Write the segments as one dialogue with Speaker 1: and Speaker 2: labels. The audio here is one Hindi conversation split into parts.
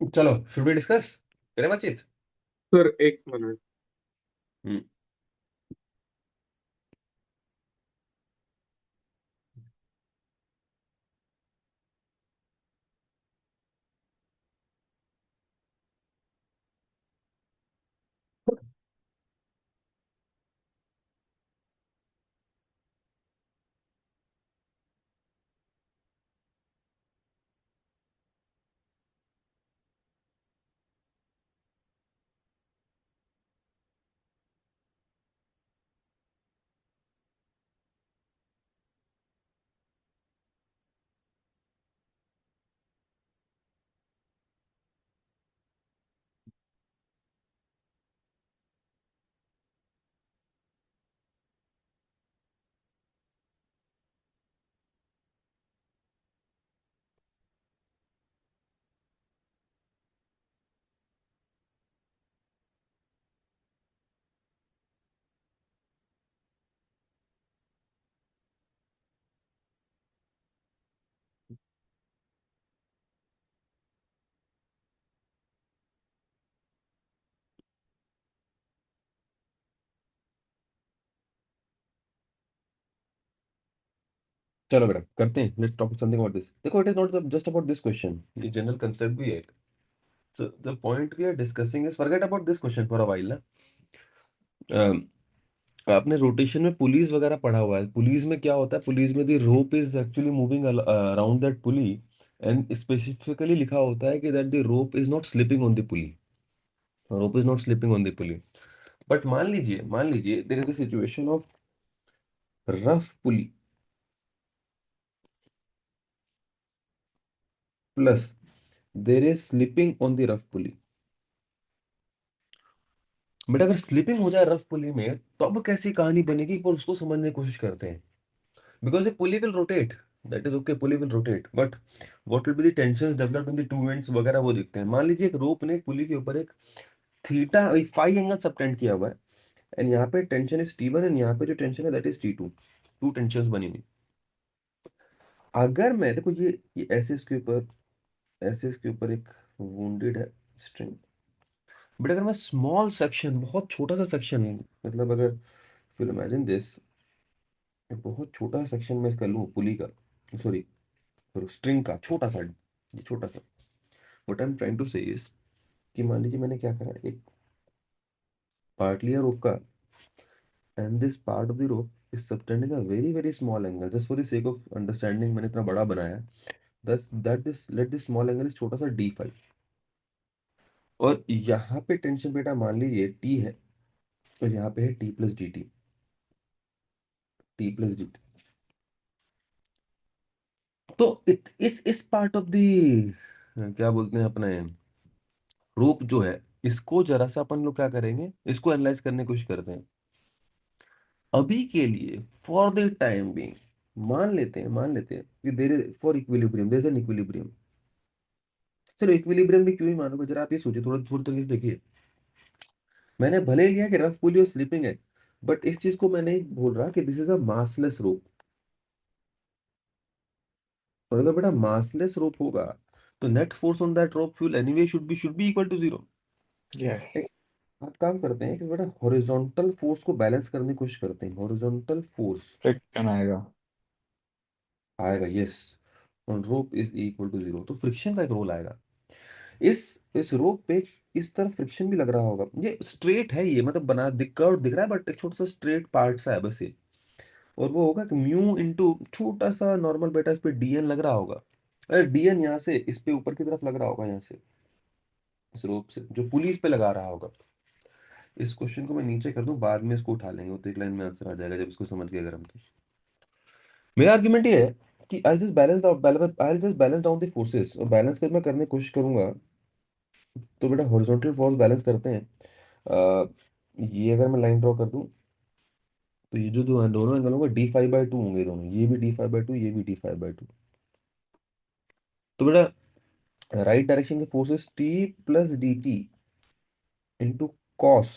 Speaker 1: चलो, शुड वी डिस्कस, करें बातचीत।
Speaker 2: सर एक मिनट।
Speaker 1: हम्म। चलो बेटा, करते हैं, let's talk something about this. देखो, it is not just about this question, ये जनरल कंसेप्ट भी है। So the point we are discussing is, forget about this question for a while ना। आपने रोटेशन में पुलीस वगैरह पढ़ा हुआ है। पुलीस में क्या होता है, पुलीस में the rope is actually moving around that pulley, and specifically लिखा होता है कि that the rope is not slipping on the pulley. Rope is not slipping on the pulley. But मान लीजिए there is a situation of rough pulley plus there is slipping on the rough pulley. But अगर स्लिपिंग हो जाए रफ पुली में, तब कैसी कहानी बनेगी, पर उसको समझने की कोशिश करते हैं। Because A pulley will rotate, that is okay, pulley will rotate, but what will be the tensions developed in the two ends वगैरह वो दिखते हैं। मान लीजिए एक रोप ने एक पुली के ऊपर एक थीटा फाई एंगल सबटेंड किया हुआ है, एंड यहाँ पे टेंशन इज T1, एंड यहाँ पे जो टेंशन है that is T2। To tensions बनी हुई। अगर मैं देखो, ये ऐसे इसके ऊपर, ऐसे इसके ऊपर एक वुंडेड है स्ट्रिंग। बट अगर मैं स्मॉल सेक्शन, बहुत छोटा सा सेक्शन, मतलब अगर फिर इमेजिन दिस, बहुत छोटा सा सेक्शन में इसका लूँ पुली का, सॉरी, स्ट्रिंग का छोटा सा, ये छोटा सा। What I am trying to say is कि मान लीजिए मैंने क्या करा, एक पार्ट लिया रोप का, and this part of the rope is subtending a very very small angle, just for the sake of understanding मैंने इतना बड़ा बनाया है। दस that this let this small angle is छोटा सा D5। और यहाँ पे टेंशन बेटा मान लीजिए T है, और यहाँ पे है T प्लस डी टी। तो इस पार्ट ऑफ द, क्या बोलते हैं अपने, रूप जो है, इसको जरा सा अपन लोग क्या करेंगे, इसको एनालाइज करने की कोशिश करते हैं। अभी के लिए, फॉर द टाइम बीइंग, मान लेते हैं कि there is for equilibrium, there is an equilibrium. चलो, इक्विलिब्रियम भी क्यों ही मानोगे, जरा आप ये सोचिए, थोड़ा थोड़ी तरीके से देखिए। मैंने भले लिया कि रफ पुली और स्लीपिंग है, बट इस चीज को मैं नहीं बोल रहा कि this is a massless rope. और अगर बेटा मासलेस रोप होगा, तो net force on that rope fuel anyway should be equal to zero.
Speaker 2: Yes.
Speaker 1: आप काम करते हैं कि बेटा हॉरिजॉन्टल फोर्स को बैलेंस करने की कोशिश करते हैं। हॉरिजॉन्टल फोर्स
Speaker 2: फ्रिक्शन आएगा।
Speaker 1: आएगा, yes, on rope is equal to zero, तो फ्रिक्शन का एक रोल आएगा। इस रोप पे इस तरफ फ्रिक्शन भी लग रहा होगा। ये स्ट्रेट है, ये मतलब बना दिख कर्व दिख रहा है, बट एक छोटा सा स्ट्रेट पार्ट सा है बस ये। और वो होगा कि म्यू इनटू छोटा सा नॉर्मल बेटा, इस पे DN लग रहा होगा। अरे DN यहाँ से इस पे ऊपर की तरफ लग रहा होगा, यहाँ से इस रोप से जो पुलिस पे लगा रहा होगा। इस क्वेश्चन को मैं नीचे कर दूं, बाद में इसको उठा लेंगे, वो तो एक लाइन में आंसर आ जाएगा जब इसको समझ गए अगर हम तो। मेरा आर्ग्यूमेंट ये है कि I just balance down the forces, और बैलेंस कर मैं करने की कोशिश करूंगा। तो बेटा हॉरिजॉन्टल फोर्स बैलेंस करते हैं। ये अगर मैं लाइन ड्रॉ कर दूं, तो ये जो दो दोनों एंगल होंगे D5/2 होंगे दोनों, ये भी D5/2, ये भी D5/2। तो बेटा राइट डायरेक्शन के forces T+dt into cos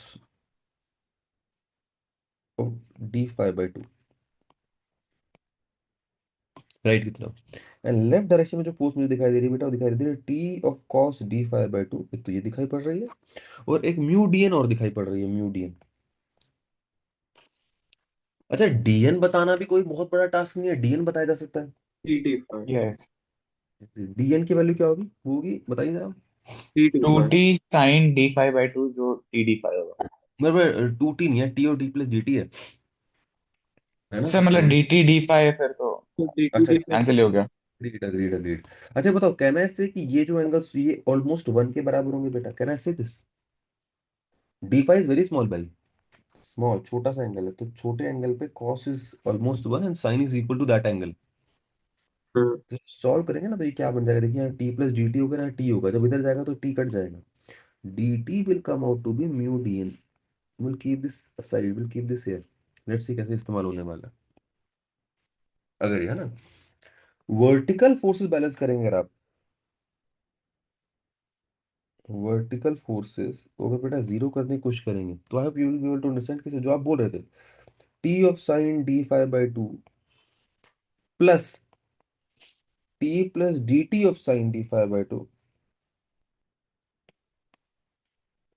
Speaker 1: of D5/2। Right की तरफ। एंड लेफ्ट डायरेक्शन में जो फोर्स मुझे दिखाई दे रही है बेटा, वो दिखाई दे रही है T of cos D five by two. एक तो ये दिखाई पड़ रही है, और एक म्यू डीएन और दिखाई पड़ रही है, म्यू डीएन। अच्छा, डीएन बताना भी कोई बहुत बड़ा टास्क नहीं है, डीएन बताया जा सकता है।
Speaker 2: T T five.
Speaker 3: Yes.
Speaker 1: DN की वैल्यू क्या होगी, वो होगी, बताइए जरा।
Speaker 2: T T
Speaker 3: two
Speaker 2: five.
Speaker 3: T sine D five by two, जो टी डी फाइव होगा।
Speaker 1: मेरे टू टी नहीं है, टी और डी प्लस डी टी है ना।
Speaker 3: अच्छा, मतलब डी टी डी फाइव फिर तो
Speaker 2: तो टी टू
Speaker 1: अच्छा,
Speaker 2: टी फाइव।
Speaker 3: कैंसिल ही हो गया।
Speaker 1: Agreed agreed agreed. अच्छा बताओ, कहना है इससे कि ये जो एंगल्स ये ऑलमोस्ट वन के बराबर होंगे बेटा, कहना है this D five is very small भाई, स्मॉल छोटा सा एंगल है, तो छोटे एंगल पे cos is almost one and sin is equal to that angle.
Speaker 2: हाँ।
Speaker 1: तो सॉल्व करेंगे ना, तो ये क्या बन जाएगा, देखिए यहाँ टी प्लस डी टी होगा ना, टी होगा, जब इधर जाएगा तो टी कट जाएगा, D T will come out to be mu D N. Will keep this side, will keep this here. Let's see कैसे इस्तेमाल होने वाला है। अगर ये है ना, वर्टिकल फोर्सेस बैलेंस करेंगे अगर आप, वर्टिकल फोर्सेस को अगर बेटा जीरो करने की कोशिश करेंगे, तो I hope you will be able to understand कि जो आप बोल रहे थे, T of sine D five by two plus T plus D T of sine D five by two,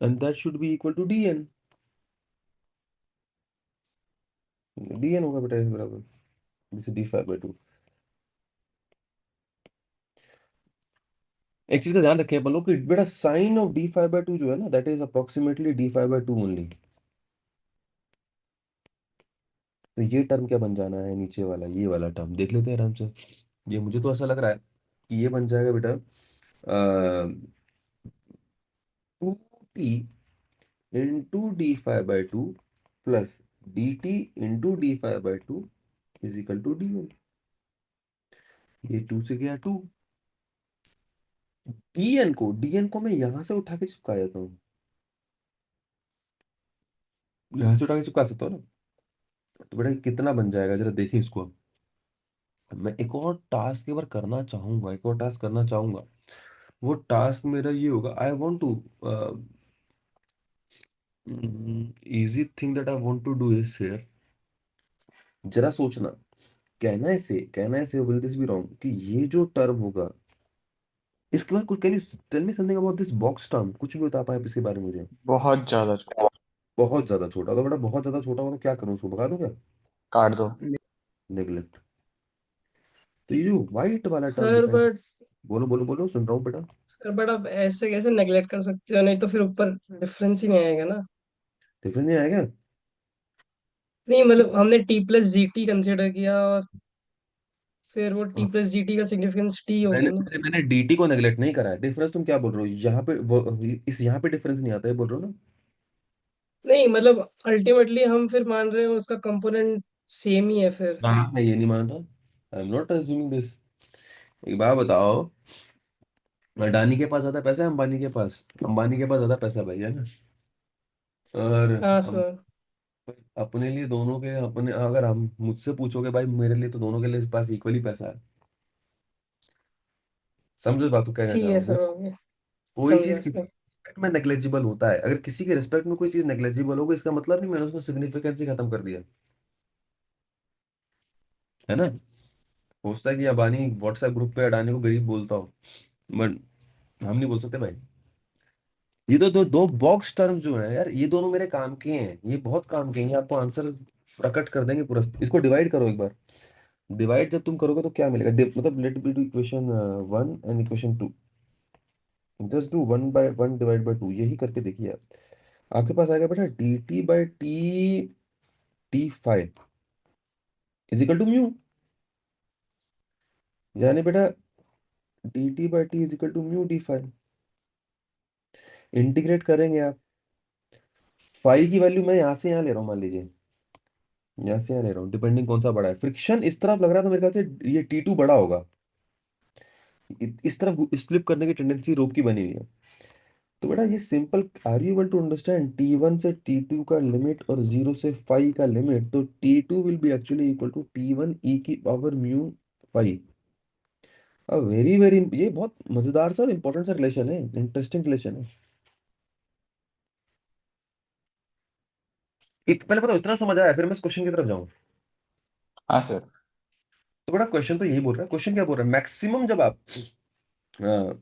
Speaker 1: and that should be equal to D N. D N होगा बेटा इस बराबर, this D five by two. एक चीज का ध्यान रखें अपन लोग कि बेटा sine of D five by two जो है ना, that is approximately D five by to only. तो ये टर्म क्या बन जाना है, नीचे वाला ये वाला टर्म देख लेते हैं आराम से। ये मुझे तो ऐसा लग रहा है कि ये बन जाएगा बेटा two T into D five by two plus D T into D five by two is equal to D one. ये टू से गया टू, डी एन को मैं यहां से उठा के चिपका देता हूँ, यहां से उठा के चिपका सकता हूँ ना। तो बेटा कितना बन जाएगा जरा देखिए इसको। मैं एक और टास्क एक बार करना चाहूंगा, एक और टास्क करना चाहूंगा। वो टास्क मेरा ये होगा, I want to easy thing that I want to do is here. जरा सोचना, कहना है से विल दिस बी रॉन्ग कि ये जो टर्म होगा, इसके बाद कुछ, can you tell me something about this box term, कुछ भी बता पाए आप इसके बारे में मुझे।
Speaker 3: बहुत ज्यादा छोटा।
Speaker 1: बहुत ज्यादा छोटा, तो बेटा बहुत ज्यादा छोटा हो तो क्या करूँ, उसको भगा दूं क्या।
Speaker 3: काट दो।
Speaker 1: नेग्लेक्ट। तो ये जो व्हाइट वाला टर्म
Speaker 4: सर
Speaker 1: बेटा,
Speaker 4: बट
Speaker 1: बोलो बोलो बोलो, सुन रहा हूँ बेटा।
Speaker 4: सर बट आप ऐसे कैसे नेग्लेक्ट कर सकते हो, नहीं तो फिर ऊपर डिफरेंस ही नहीं आएगा ना।
Speaker 1: डिफरेंस नहीं आएगा।
Speaker 4: नहीं मतलब हमने T plus G T consider किया और फिर वो टी
Speaker 1: हाँ,
Speaker 4: प्लस जी टी का सिग्निफिकेंस टी हो
Speaker 1: मैंने
Speaker 4: गया ना।
Speaker 1: मैंने मैंने डीटी को नेग्लेक्ट नहीं करा है, डिफरेंस तुम क्या बोल रहे हो, यहाँ पे इस यहाँ पे डिफरेंस नहीं आता है बोल रहे हो ना।
Speaker 4: नहीं मतलब अल्टीमेटली हम फिर मान रहे हैं उसका कंपोनेंट सेम ही है फिर।
Speaker 1: हाँ, मैं ये नहीं मान रहा, I am not assuming this. एक बात बताओ, अडानी के पास ज्यादा पैसा है अंबानी के पास, अंबानी के पास ज्यादा पैसा भाई है ना। और
Speaker 4: हाँ
Speaker 1: हम
Speaker 4: सर।
Speaker 1: अपने लिए दोनों के अपने, अगर हम मुझसे पूछोगे भाई, मेरे लिए तो दोनों के लिए पास इक्वली पैसा है। समझो इस बात को कहना चाह
Speaker 4: ठीक
Speaker 1: रहा
Speaker 4: है
Speaker 1: हूँ।
Speaker 4: Sir, okay.
Speaker 1: कोई चीज
Speaker 4: समझा
Speaker 1: किसी
Speaker 4: सर।
Speaker 1: respect में नेग्लेजिबल होता है, अगर किसी के रिस्पेक्ट में कोई चीज नेग्लेजिबल होगी, इसका मतलब नहीं मैंने उसको सिग्निफिकेंस ही खत्म कर दिया, है ना। हो सकता है कि अबानी व्हाट्सएप ग्रुप पे अडानी को गरीब बोलता हो, बट हम नहीं बोल सकते भाई। ये तो दो दो बॉक्स टर्म जो है यार, ये दोनों मेरे काम के हैं, ये बहुत काम के हैं, ये आपको आंसर प्रकट कर देंगे पूरा। इसको डिवाइड करो एक बार, डिवाइड जब तुम करोगे तो क्या मिलेगा, मतलब let be two equation one and equation two, just do one by one divide by two, यही करके देखिए आप। आपके पास आएगा बेटा D T by T T five is equal to mu, यानी बेटा D T by T is equal to mu D five. Integrate करेंगे आप, फाइव की वैल्यू मैं यहाँ से यहाँ ले रहा हूँ, मान लीजिए यहाँ से यहाँ ले रहा हूँ, डिपेंडिंग कौन सा बड़ा है, फ्रिक्शन इस तरफ लग रहा था मेरे ख्याल से ये टी टू बड़ा होगा, इस तरफ स्लिप करने की टेंडेंसी रोप की बनी हुई है। तो बेटा ये simple, are you able to understand, T one से टी टू का लिमिट और जीरो से फाइव का लिमिट, तो T two will be actually equal to T one E की power mu five. Very very, ये बहुत मजेदार सा और इंपॉर्टेंट सा रिलेशन है, इंटरेस्टिंग रिलेशन है। एक पहले बताओ, इतना समझ आया, फिर मैं इस क्वेश्चन की तरफ जाऊँ।
Speaker 3: हाँ सर।
Speaker 1: तो बड़ा क्वेश्चन तो यही बोल रहा है, क्वेश्चन क्या बोल रहा है, मैक्सिमम जब आप अ,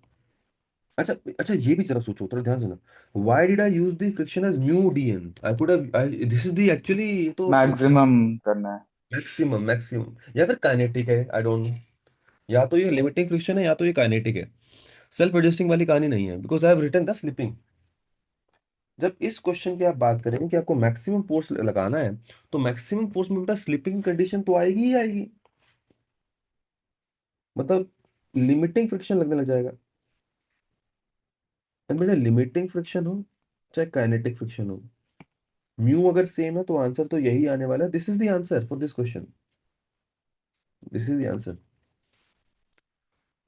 Speaker 1: अच्छा अच्छा, ये भी जरा सोचो, थोड़ा ध्यान से ना। Why did I use the friction as mu DN, I put this is the actually, ये तो
Speaker 3: मैक्सिमम करना है।
Speaker 1: मैक्सिमम मैक्सिमम या फिर काइनेटिक है, आई डोंट नो। या तो ये लिमिटिंग फ्रिक्शन है या तो ये काइनेटिक है। सेल्फ एडजस्टिंग वाली कहानी नहीं है, because I have written the slipping. जब इस क्वेश्चन की आप बात करेंगे कि आपको मैक्सिमम फोर्स लगाना है, तो मैक्सिमम फोर्स में बेटा स्लिपिंग कंडीशन तो आएगी ही आएगी। मतलब लिमिटिंग फ्रिक्शन लगने लग जाएगा। एंड बेटा लिमिटिंग फ्रिक्शन हो चाहे काइनेटिक फ्रिक्शन हो, म्यू अगर सेम है तो आंसर तो यही आने वाला है। This is the answer for this question, this is the answer.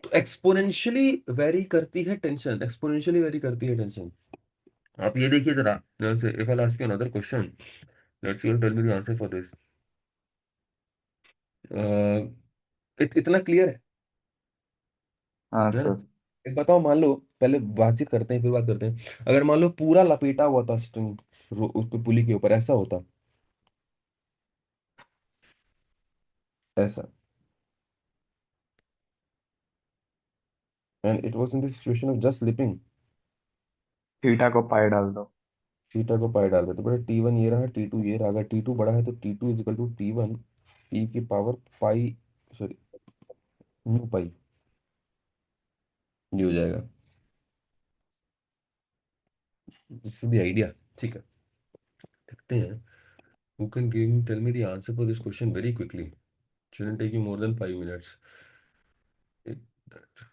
Speaker 1: तो एक्सपोनेंशियली वेरी करती है टेंशन, एक्सपोनेंशियली वेरी करती है टेंशन। आप ये देखिए जरा ध्यान से, if I ask you another question, let's you tell me the answer for this. इतना क्लियर
Speaker 3: हाँ
Speaker 1: है ना?
Speaker 3: सर।
Speaker 1: एक बताओ, मान लो, पहले बातचीत करते हैं फिर बात करते हैं। अगर मान लो पूरा लपेटा हुआ था स्ट्रिंग उस पे पुली के ऊपर, ऐसा होता, ऐसा, and it was in the situation of just slipping,
Speaker 3: theta को पाई डाल दो।
Speaker 1: थीटा को पाई डाल रहे तो बेटा T1 ये रहा, T2 ये रहा। अगर T2 बड़ा है तो T2 is equal to T1 e की power pi, sorry, mu pi, ये हो जाएगा। This is the idea. ठीक है, देखते हैं who can give me tell me the answer for this question very quickly, shouldn't take you more than 5 minutes. एक मिनट।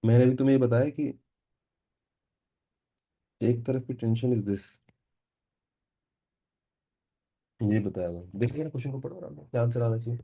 Speaker 1: मैंने भी तुम्हें ये बताया कि एक तरफ की टेंशन इज दिस, ये बताया हुआ है। देखिए ना, क्वेश्चन को पढ़ो आराम से, ध्यान से आना चाहिए।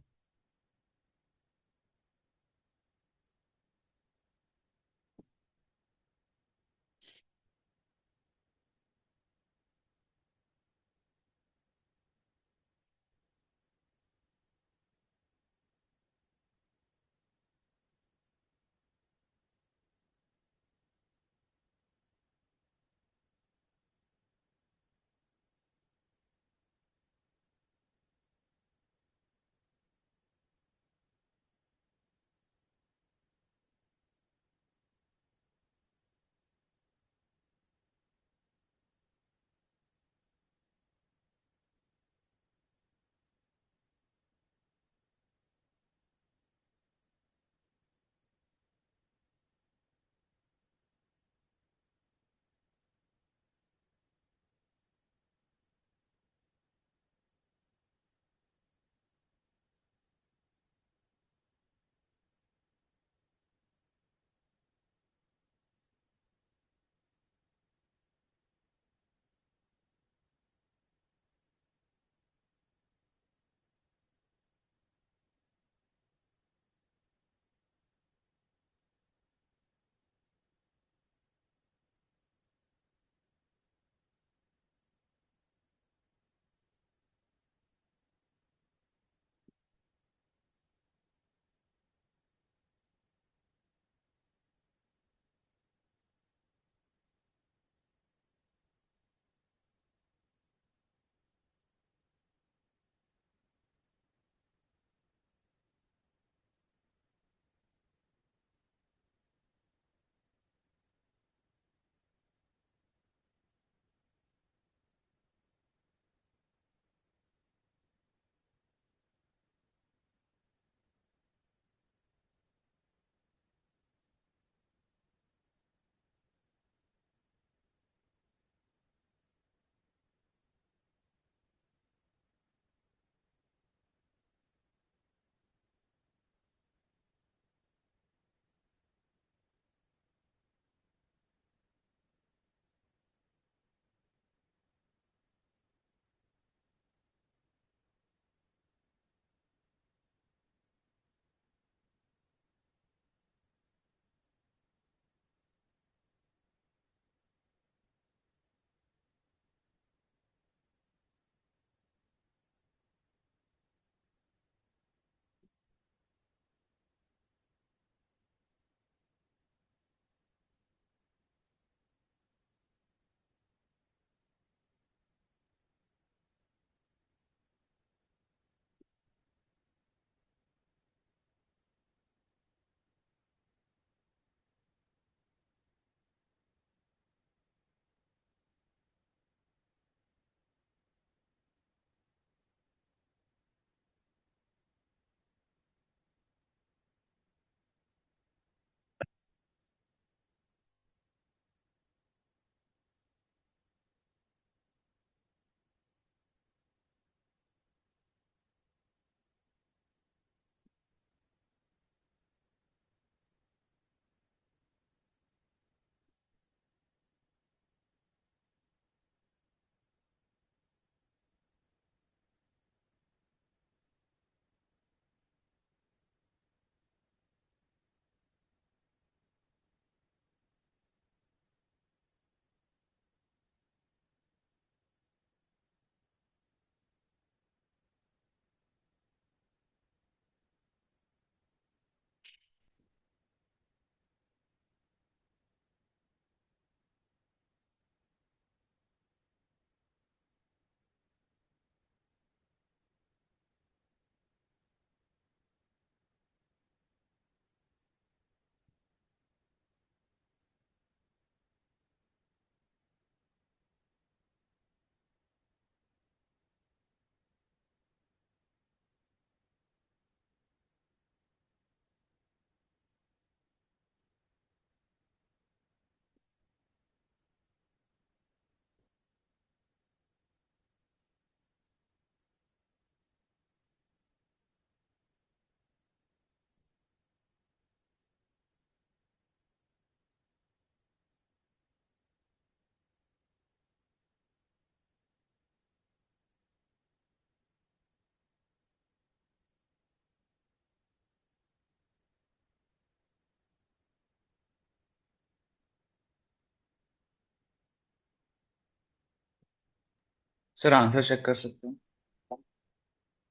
Speaker 3: सर आंसर चेक कर सकते हैं?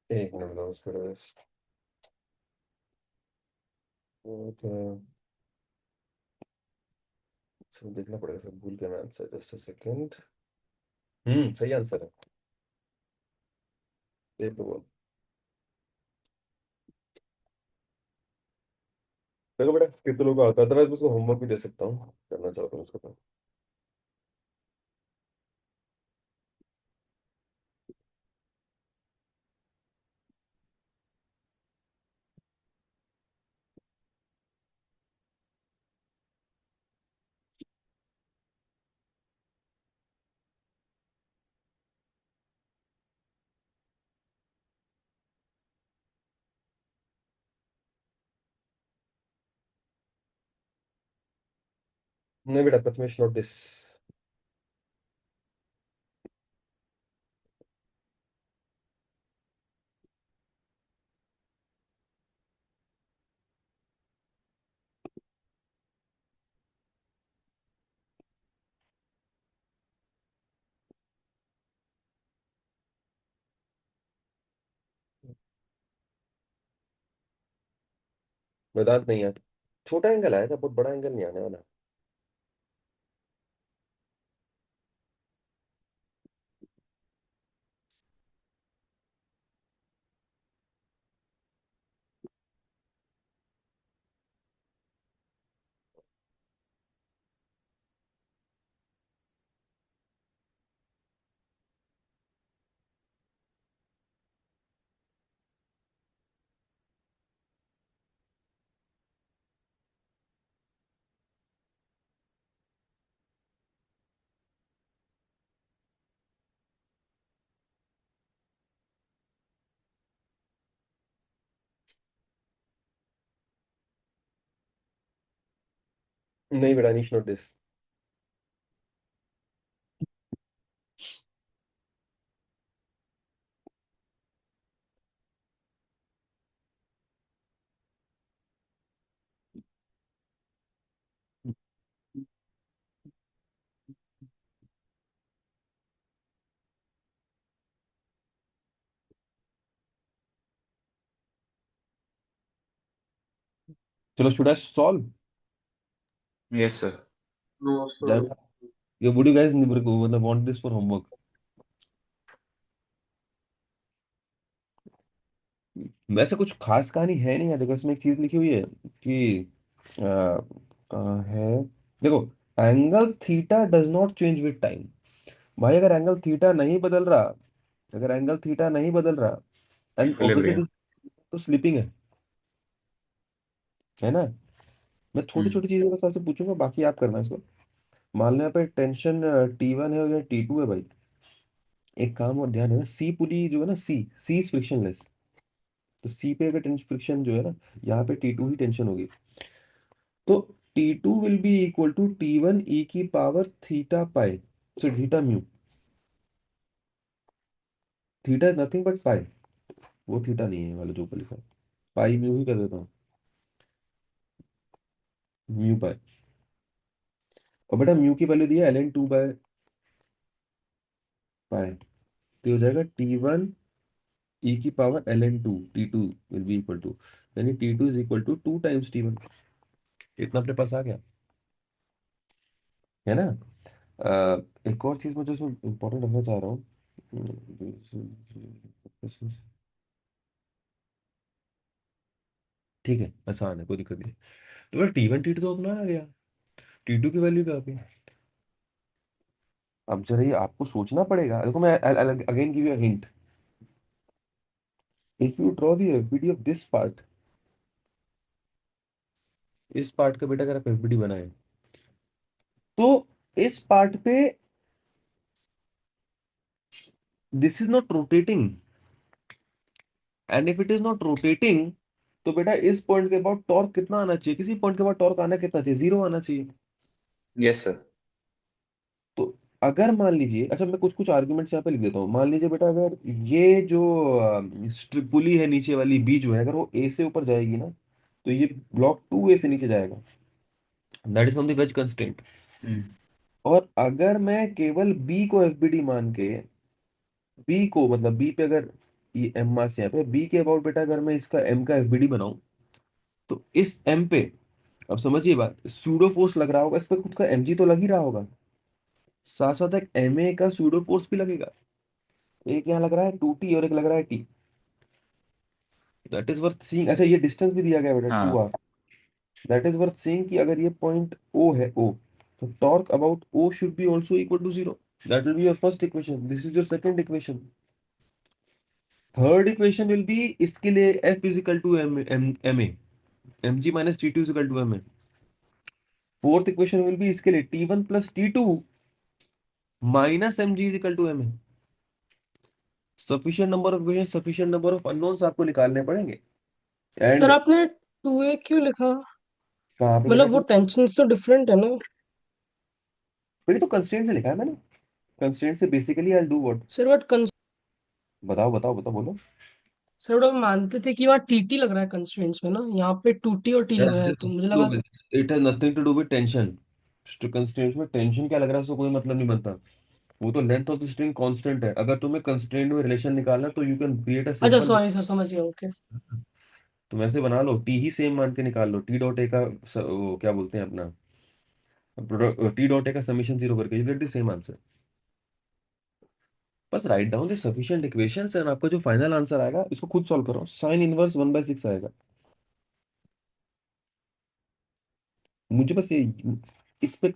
Speaker 1: एक मिनट दो उसको rest। तो सब देखना पड़ेगा, सब भूल गया मैं आंसर, जस्ट अ सेकंड। सही आंसर है। देख लो बोल। देखो बेटा कितने लोगों को आता है, अदरवाइज मैं उसको होमवर्क भी दे सकता हूँ, करना चाहता हूँ उसको तो। नहीं बेटा प्रथमेश नॉट दिस। वेदांत नहीं है, छोटा एंगल आएगा, बहुत बड़ा एंगल नहीं आने वाला। नहीं बेटा अनीश नॉट दिस। चलो should I solve?
Speaker 3: Yes sir.
Speaker 2: No sir.
Speaker 1: ये वुड यू गाइस मतलब वांट दिस फॉर होमवर्क? वैसे कुछ खास कहानी है नहीं है, देखो इसमें एक चीज लिखी हुई है कि कहाँ है, देखो angle theta does not change with time. भाई अगर एंगल थीटा नहीं बदल रहा, अगर एंगल थीटा नहीं बदल रहा, एंड
Speaker 3: इक्विलिब्रियम।
Speaker 1: ऑब्वियसली तो स्लीपिंग है ना। मैं छोटी
Speaker 3: हम्म।
Speaker 1: छोटी चीजों के हिसाब से पूछूंगा, बाकी आप करना इसको। मान लो यहाँ पे टेंशन T1 है और यहाँ T2 है भाई। एक काम और ध्यान है ना, सी पुली जो है ना, सी इज फ्रिक्शनलेस। तो सी पे अगर टेंशन फ्रिक्शन जो है ना, यहाँ पे T2 ही टेंशन होगी। तो T2 will be equal to T1 e की power theta pi, so theta mu. Theta is nothing but pi, वो थीटा नहीं है वाला जो ऊपर लिखा है, पाई म्यू ही कर देता हूँ, म्यू पाई। और बेटा म्यू की वैल्यू दी है ln2/पाई, तो ये हो जाएगा T1 ई की power ln2, T2 will be equal to, यानी T2 is equal to 2 times T1। इतना अपने पास आ गया है ना। एक और चीज मैं जो इसमें इंपॉर्टेंट रखना चाह रहा हूँ, ठीक है आसान है, कोई दिक्कत नहीं। तो बेटा T1 T2 तो अपना आ गया, T2 की वैल्यू क्या आ गई। अब जरा ये आपको सोचना पड़ेगा, देखो मैं again give you a hint. If you draw the FBD of this part, इस पार्ट का बेटा अगर आप एफबीडी बनाए, तो इस पार्ट पे this is not rotating, and if it is not rotating, तो बेटा इस पॉइंट के बाद टॉर्क कितना आना चाहिए, किसी पॉइंट के बाद टॉर्क आना कितना चाहिए, 0 आना चाहिए।
Speaker 3: Yes sir.
Speaker 1: तो अगर मान लीजिए, अच्छा मैं कुछ कुछ आर्ग्यूमेंट्स यहाँ पे लिख देता हूँ, मान लीजिए बेटा अगर ये जो पुली है नीचे वाली बी जो है, अगर वो ए से ऊपर जाएगी ना, तो ये ब्लॉक 2A से नीचे जाएगा, that is on the wedge constraint.
Speaker 3: Hmm.
Speaker 1: और अगर मैं केवल बी को एफबीडी मान के बी को, मतलब बी पे अगर ये एम मार्क्स यहाँ पे बी के अबाउट बेटा, अगर मैं इसका एम का एफबीडी बनाऊं तो इस एम पे, अब समझिए बात, सूडो फोर्स लग रहा होगा इस पे, खुद का एमजी तो लग ही रहा होगा, साथ साथ एक एमए का सूडो फोर्स भी लगेगा। एक यहाँ लग रहा है 2t और एक लग रहा है T. That is worth seeing. अच्छा ये डिस्टेंस भी दिया गया बेटा,
Speaker 3: हाँ
Speaker 1: 2r। That is worth seeing कि अगर ये पॉइंट ओ है, ओ, तो torque about O should be also equal to 0। That will be your first equation, this is your second equation. Third equation will be इसके लिए F is equal to M M M A, M G minus T two is equal to M A. Fourth equation will be इसके लिए T1 plus T2 minus M G is equal to M A. Sufficient number of equation, sufficient number of unknowns आपको निकालने पड़ेंगे।
Speaker 4: सर
Speaker 1: एंड
Speaker 4: आपने 2A क्यों लिखा?
Speaker 1: कहाँ पे बेटा
Speaker 4: मतलब वो
Speaker 1: टू?
Speaker 4: टेंशन्स तो डिफरेंट है ना।
Speaker 1: बेटा तो कंस्ट्रेंट से लिखा है मैंने। कंस्ट्रेंट से basically I do what?
Speaker 4: Sir but
Speaker 1: बताओ बताओ बताओ, बोलो।
Speaker 4: सर बट हम मानते थे कि वहाँ टीटी लग रहा है कंस्ट्रेंट्स में ना, यहाँ पे 2T और टी लग रहा है, तो मुझे लगा।
Speaker 1: It has nothing to do with tension. Constraint में टेंशन क्या लग रहा है उसको कोई मतलब नहीं बनता। वो तो length of the string constant है। अगर तुम्हें कंस्ट्रेंट में रिलेशन निकालना है तो यू कैन क्रिएट अ
Speaker 4: अच्छा
Speaker 1: सिंपल।
Speaker 4: सॉरी सर, समझ गया, ओके।
Speaker 1: तुम ऐसे बना लो, टी ही सेम मान के निकाल लो, टी डॉट ए का वो क्या बोलते हैं अपना, टी डॉट ए का समीशन जीरो करके you get the same answer. बस write down the sufficient equations and आपका जो फाइनल आंसर आएगा इसको खुद सॉल्व करो, साइन इनवर्स 1/6 आएगा। मुझे बस ये इस पे